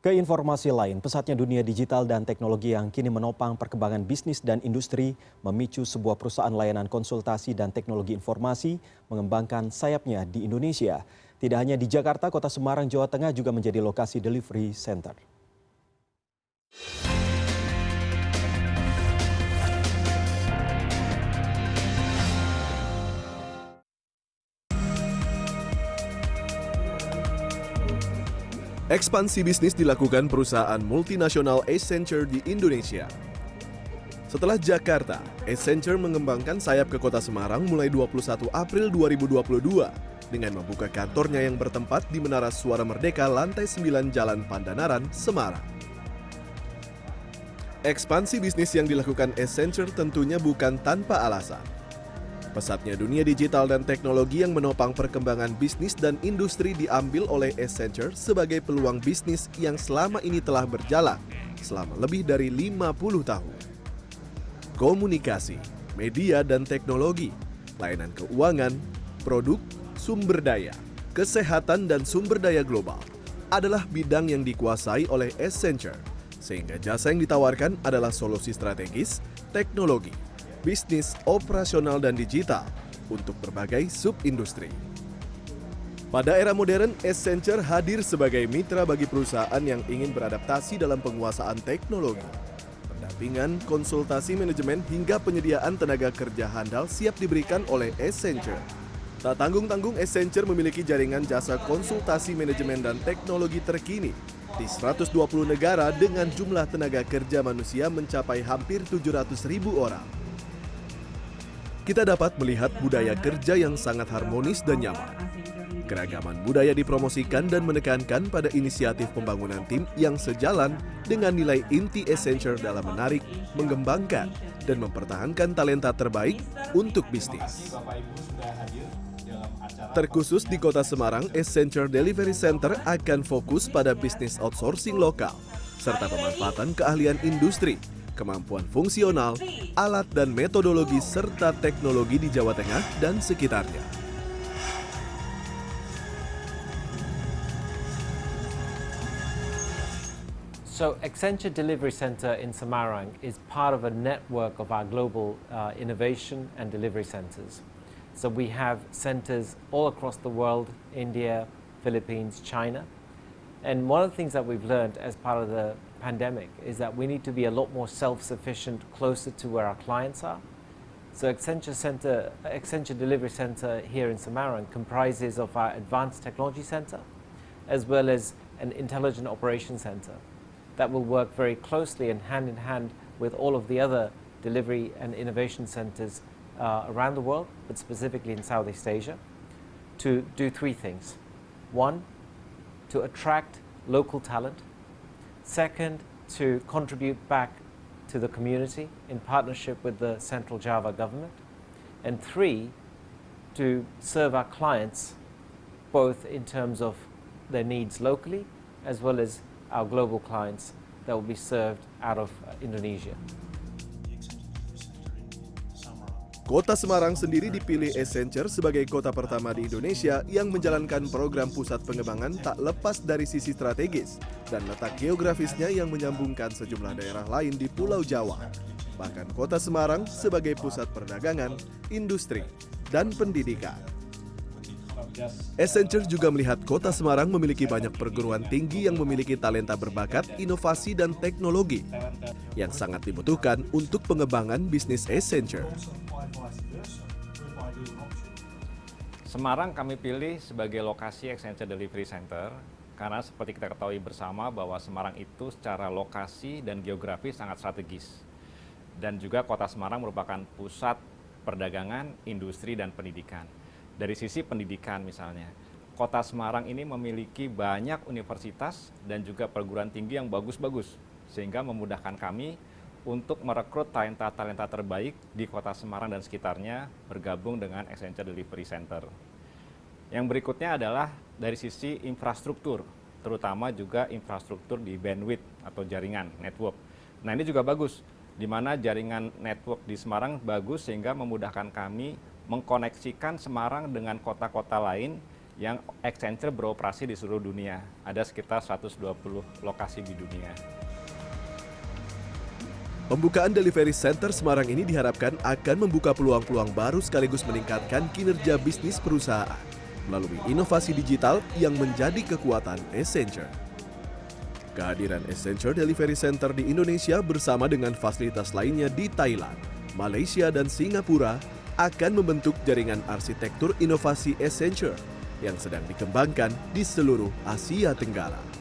Ke informasi lain, pesatnya dunia digital dan teknologi yang kini menopang perkembangan bisnis dan industri memicu sebuah perusahaan layanan konsultasi dan teknologi informasi mengembangkan sayapnya di Indonesia. Tidak hanya di Jakarta, Kota Semarang, Jawa Tengah juga menjadi lokasi delivery center. Ekspansi bisnis dilakukan perusahaan multinasional Accenture di Indonesia. Setelah Jakarta, Accenture mengembangkan sayap ke Kota Semarang mulai 21 April 2022 dengan membuka kantornya yang bertempat di Menara Suara Merdeka lantai 9 Jalan Pandanaran, Semarang. Ekspansi bisnis yang dilakukan Accenture tentunya bukan tanpa alasan. Pesatnya dunia digital dan teknologi yang menopang perkembangan bisnis dan industri diambil oleh Accenture sebagai peluang bisnis yang selama ini telah berjalan selama lebih dari 50 tahun. Komunikasi, media dan teknologi, layanan keuangan, produk, sumber daya, kesehatan dan sumber daya global adalah bidang yang dikuasai oleh Accenture, sehingga jasa yang ditawarkan adalah solusi strategis, teknologi, bisnis, operasional, dan digital untuk berbagai sub-industri. Pada era modern, Accenture hadir sebagai mitra bagi perusahaan yang ingin beradaptasi dalam penguasaan teknologi. Pendampingan, konsultasi manajemen, hingga penyediaan tenaga kerja handal siap diberikan oleh Accenture. Tak tanggung-tanggung, Accenture memiliki jaringan jasa konsultasi manajemen dan teknologi terkini di 120 negara dengan jumlah tenaga kerja manusia mencapai hampir 700.000 orang. Kita dapat melihat budaya kerja yang sangat harmonis dan nyaman. Keragaman budaya dipromosikan dan menekankan pada inisiatif pembangunan tim yang sejalan dengan nilai inti Accenture dalam menarik, mengembangkan, dan mempertahankan talenta terbaik untuk bisnis. Terkhusus di Kota Semarang, Accenture Delivery Center akan fokus pada bisnis outsourcing lokal, serta pemanfaatan keahlian industri, kemampuan fungsional, alat dan metodologi serta teknologi di Jawa Tengah dan sekitarnya. So Accenture Delivery Center in Semarang is part of a network of our global innovation and delivery centers. So we have centers all across the world, India, Philippines, China. And one of the things that we've learned as part of the pandemic is that we need to be a lot more self-sufficient, closer to where our clients are. So Accenture Delivery Center here in Semarang comprises of our Advanced Technology Center, as well as an Intelligent Operations Center that will work very closely and hand in hand with all of the other delivery and innovation centers around the world, but specifically in Southeast Asia, to do three things. One, to attract local talent. Second, to contribute back to the community in partnership with the Central Java government. And three, to serve our clients both in terms of their needs locally as well as our global clients that will be served out of Indonesia. Kota Semarang sendiri dipilih Accenture sebagai kota pertama di Indonesia yang menjalankan program pusat pengembangan tak lepas dari sisi strategis dan letak geografisnya yang menyambungkan sejumlah daerah lain di Pulau Jawa. Bahkan Kota Semarang sebagai pusat perdagangan, industri, dan pendidikan. Accenture juga melihat Kota Semarang memiliki banyak perguruan tinggi yang memiliki talenta berbakat, inovasi, dan teknologi yang sangat dibutuhkan untuk pengembangan bisnis Accenture. Semarang kami pilih sebagai lokasi Accenture Delivery Center karena seperti kita ketahui bersama bahwa Semarang itu secara lokasi dan geografi sangat strategis. Dan juga Kota Semarang merupakan pusat perdagangan, industri, dan pendidikan. Dari sisi pendidikan misalnya, Kota Semarang ini memiliki banyak universitas dan juga perguruan tinggi yang bagus-bagus, sehingga memudahkan kami untuk merekrut talenta-talenta terbaik di Kota Semarang dan sekitarnya bergabung dengan Accenture Delivery Center. Yang berikutnya adalah dari sisi infrastruktur, terutama juga infrastruktur di bandwidth atau jaringan, network. Nah ini juga bagus, di mana jaringan network di Semarang bagus sehingga memudahkan kami mengkoneksikan Semarang dengan kota-kota lain yang Accenture beroperasi di seluruh dunia. Ada sekitar 120 lokasi di dunia. Pembukaan Delivery Center Semarang ini diharapkan akan membuka peluang-peluang baru sekaligus meningkatkan kinerja bisnis perusahaan melalui inovasi digital yang menjadi kekuatan Accenture. Kehadiran Accenture Delivery Center di Indonesia bersama dengan fasilitas lainnya di Thailand, Malaysia, dan Singapura akan membentuk jaringan arsitektur inovasi Accenture yang sedang dikembangkan di seluruh Asia Tenggara.